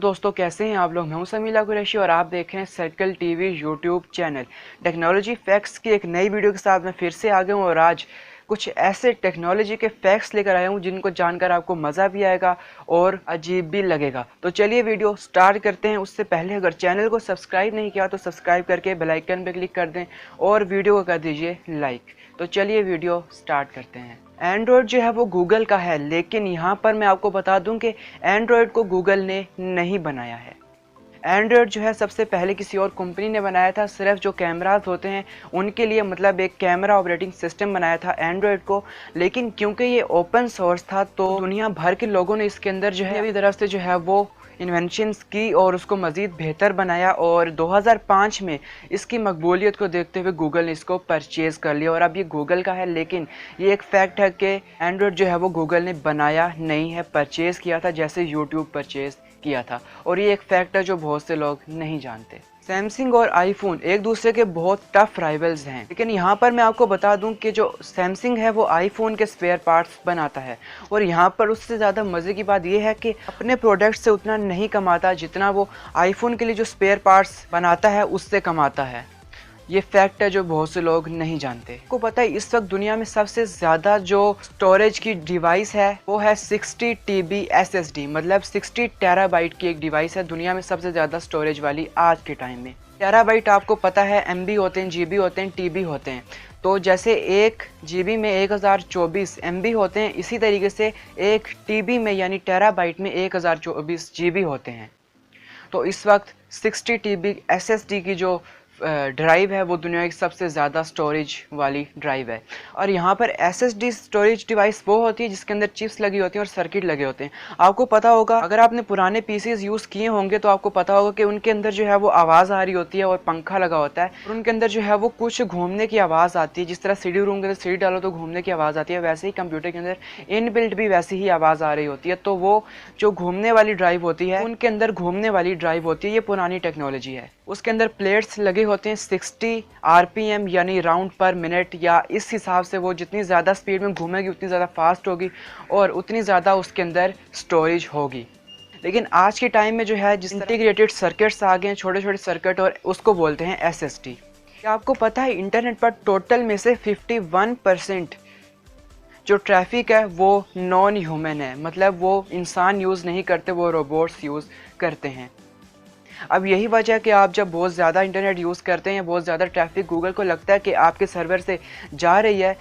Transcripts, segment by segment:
दोस्तों कैसे हैं आप लोग। मैं हूं समीला कुरैशी और आप देख रहे हैं circle TV YouTube channel. Technology facts की एक नई वीडियो के साथ मैं फिर से आ गया हूं और आज कुछ ऐसे टेक्नोलॉजी के फैक्ट्स लेकर आया हूं जिनको जानकर आपको मज़ा भी आएगा और अजीब भी लगेगा। तो चलिए वीडियो स्टार्ट करते हैं। उससे पहले अगर चैनल को सब्सक्राइब नहीं किया तो सब्सक्राइब करके बेल आइकन पर क्लिक कर दें और वीडियो को कर दीजिए लाइक। तो चलिए वीडियो स्टार्ट करते हैं। एंड्रॉयड जो है वो गूगल का है, लेकिन यहाँ पर मैं आपको बता दूं कि एंड्रॉयड को गूगल ने नहीं बनाया है। एंड्रॉयड जो है सबसे पहले किसी और कंपनी ने बनाया था। सिर्फ जो कैमराज होते हैं उनके लिए, मतलब एक कैमरा ऑपरेटिंग सिस्टम बनाया था एंड्रॉयड को। लेकिन क्योंकि ये ओपन सोर्स था तो दुनिया भर के लोगों ने इसके अंदर जो है अपनी तरफ से जो है वो इन्वेंशंस की और उसको मज़ीद बेहतर बनाया। और 2005 में इसकी मकबूलियत को देखते हुए गूगल ने इसको परचेज़ कर लिया और अब ये गूगल का है। लेकिन ये एक फैक्ट है कि एंड्रॉयड जो है वो गूगल ने बनाया नहीं है, परचेज़ किया था जैसे यूट्यूब परचेज़ किया था। और ये एक फैक्ट है जो बहुत से लोग नहीं जानते। सैमसंग और आईफोन एक दूसरे के बहुत टफ राइवल्स हैं, लेकिन यहाँ पर मैं आपको बता दूं कि जो सैमसंग है वो आईफोन के स्पेयर पार्ट्स बनाता है और यहाँ पर उससे ज़्यादा मज़े की बात यह है कि अपने प्रोडक्ट से उतना नहीं कमाता जितना वो आईफोन के लिए जो स्पेयर पार्ट्स बनाता है उससे कमाता है। ये फैक्ट है जो बहुत से लोग नहीं जानते। आपको पता है इस वक्त दुनिया में सबसे ज़्यादा जो स्टोरेज की डिवाइस है वो है 60 TB SSD, मतलब 60 टेराबाइट की एक डिवाइस है दुनिया में सबसे ज़्यादा स्टोरेज वाली आज के टाइम में। टेराबाइट आपको पता है MB होते हैं, GB होते हैं, TB होते हैं। तो जैसे एक GB में 1024 MB होते हैं, इसी तरीके से एक TB में यानी टेराबाइट में 1024 GB होते हैं। तो इस वक्त 60 TB SSD की जो ड्राइव है वो दुनिया की सबसे ज़्यादा स्टोरेज वाली ड्राइव है। और यहाँ पर SSD स्टोरेज डिवाइस वो होती है जिसके अंदर चिप्स लगी होती हैं और सर्किट लगे होते हैं। आपको पता होगा, अगर आपने पुराने पीसीज यूज़ किए होंगे तो आपको पता होगा कि उनके अंदर जो है वो आवाज़ आ रही होती है और पंखा लगा होता है और उनके अंदर जो है वो कुछ घूमने की आवाज़ आती है। जिस तरह सीडी रूम के अंदर सीडी डालो तो घूमने की आवाज़ आती है, वैसे ही कंप्यूटर के अंदर इनबिल्ट भी वैसी ही आवाज़ आ रही होती है। तो वो जो घूमने वाली ड्राइव होती है उनके अंदर घूमने वाली ड्राइव होती है, ये पुरानी टेक्नोलॉजी है। उसके अंदर प्लेट्स लगे होते हैं 60 RPM यानी राउंड पर मिनट, या इस हिसाब से वो जितनी ज़्यादा स्पीड में घूमेगी उतनी ज़्यादा फास्ट होगी और उतनी ज़्यादा उसके अंदर स्टोरेज होगी। लेकिन आज के टाइम में जो है जिस इंटीग्रेटेड सर्किट्स आ गए हैं, छोटे छोटे सर्किट, और उसको बोलते हैं SSD। क्या आपको पता है इंटरनेट पर टोटल में से 51% जो ट्रैफिक है वो नॉन ह्यूमन है, मतलब वो इंसान यूज़ नहीं करते, वो रोबोट्स यूज़ करते हैं। अब यही वजह है कि आप जब बहुत ज़्यादा इंटरनेट यूज़ करते हैं, बहुत ज़्यादा ट्रैफिक गूगल को लगता है कि आपके सर्वर से जा रही है,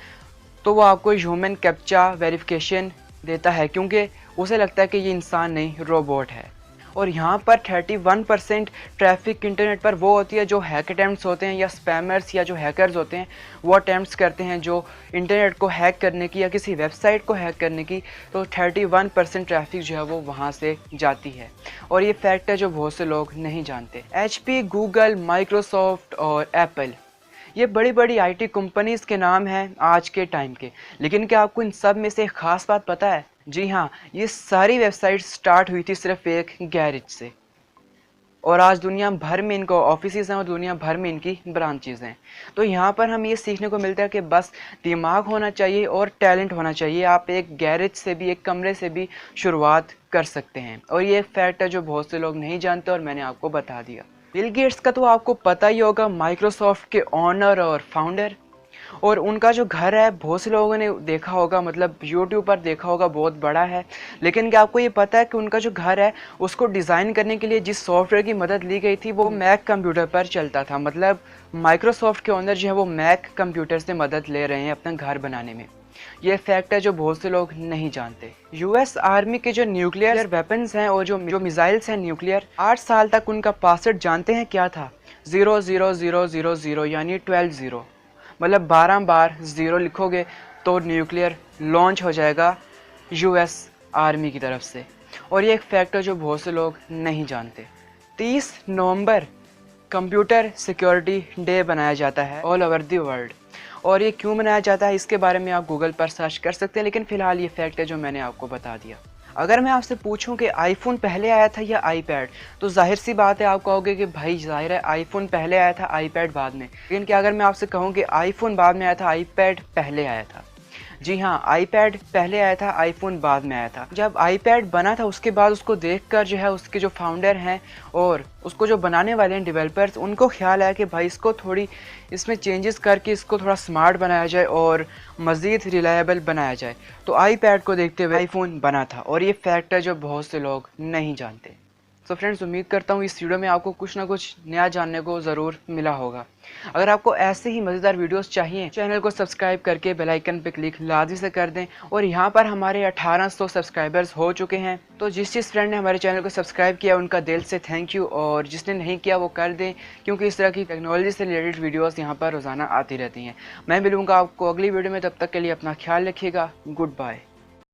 तो वो आपको ह्यूमन कैप्चा वेरिफिकेशन देता है, क्योंकि उसे लगता है कि ये इंसान नहीं रोबोट है। और यहाँ पर 31% ट्रैफिक इंटरनेट पर वो होती है जो हैक अटैम्प्ट्स होते हैं या स्पैमर्स या जो हैकर्स होते हैं वो अटैम्प्ट्स करते हैं जो इंटरनेट को हैक करने की या किसी वेबसाइट को हैक करने की। तो 31% ट्रैफिक जो है वो वहाँ से जाती है। और ये फैक्ट है जो बहुत से लोग नहीं जानते। HP, गूगल, माइक्रोसॉफ्ट और एप्पल, ये बड़ी बड़ी IT कंपनीज़ के नाम हैं आज के टाइम के। लेकिन क्या आपको इन सब में से एक ख़ास बात पता है? जी हाँ, ये सारी वेबसाइट्स स्टार्ट हुई थी सिर्फ एक गैरेज से और आज दुनिया भर में इनको ऑफिसेज हैं और दुनिया भर में इनकी ब्रांचेज़ हैं। तो यहाँ पर हम ये सीखने को मिलता है कि बस दिमाग होना चाहिए और टैलेंट होना चाहिए। आप एक गैरेज से भी, एक कमरे से भी शुरुआत कर सकते हैं। और ये एक फैक्ट है जो बहुत से लोग नहीं जानते और मैंने आपको बता दिया। बिल गेट्स का तो आपको पता ही होगा, माइक्रोसॉफ्ट के ओनर और फाउंडर। और उनका जो घर है बहुत से लोगों ने देखा होगा, मतलब यूट्यूब पर देखा होगा, बहुत बड़ा है। लेकिन क्या आपको ये पता है कि उनका जो घर है उसको डिज़ाइन करने के लिए जिस सॉफ्टवेयर की मदद ली गई थी वो मैक कंप्यूटर पर चलता था। मतलब माइक्रोसॉफ्ट के ओनर जो है वो मैक कंप्यूटर से मदद ले रहे हैं अपना घर बनाने में। ये फैक्ट है जो बहुत से लोग नहीं जानते। US आर्मी के जो न्यूक्लियर वेपन्स हैं और जो मिसाइल्स हैं न्यूक्लियर, 8 साल तक उनका पासवर्ड जानते हैं क्या था? 00000 यानी 12 0। मतलब 12 बार 0 लिखोगे तो न्यूक्लियर लॉन्च हो जाएगा US आर्मी की तरफ से। और ये एक फैक्ट है जो बहुत से लोग नहीं जानते। 30 नवंबर कंप्यूटर सिक्योरिटी डे बनाया जाता है ऑल ओवर द वर्ल्ड। और ये क्यों मनाया जाता है इसके बारे में आप गूगल पर सर्च कर सकते हैं, लेकिन फ़िलहाल ये फैक्ट है जो मैंने आपको बता दिया। अगर मैं आपसे पूछूं कि आईफोन पहले आया था या आईपैड, तो जाहिर सी बात है आप कहोगे कि भाई जाहिर है आईफोन पहले आया था, आईपैड बाद में। लेकिन क्या अगर मैं आपसे कहूं कि आईफोन बाद में आया था, आईपैड पहले आया था? जी हाँ, आईपैड पहले आया था, आईफोन बाद में आया था। जब आईपैड बना था उसके बाद उसको देखकर जो है उसके जो फाउंडर हैं और उसको जो बनाने वाले हैं डेवलपर्स, उनको ख्याल आया कि भाई इसको थोड़ी इसमें चेंजेस करके इसको थोड़ा स्मार्ट बनाया जाए और मज़ीद रिलायबल बनाया जाए। तो आईपैड को देखते हुए आईफोन बना था और ये फैक्ट है जो बहुत से लोग नहीं जानते। तो फ्रेंड्स, उम्मीद करता हूँ इस वीडियो में आपको कुछ ना कुछ नया जानने को ज़रूर मिला होगा। अगर आपको ऐसे ही मज़ेदार वीडियोस चाहिए, चैनल को सब्सक्राइब करके बेल आइकन पे क्लिक लाजमी से कर दें। और यहाँ पर हमारे 1800 सब्सक्राइबर्स हो चुके हैं, तो जिस फ्रेंड ने हमारे चैनल को सब्सक्राइब किया उनका दिल से थैंक यू, और जिसने नहीं किया वो कर दें, क्योंकि इस तरह की टेक्नोलॉजी से रिलेटेड वीडियोज़ यहाँ पर रोज़ाना आती रहती हैं। मैं मिलूँगा आपको अगली वीडियो में, तब तक के लिए अपना ख्याल रखिएगा। Good bye.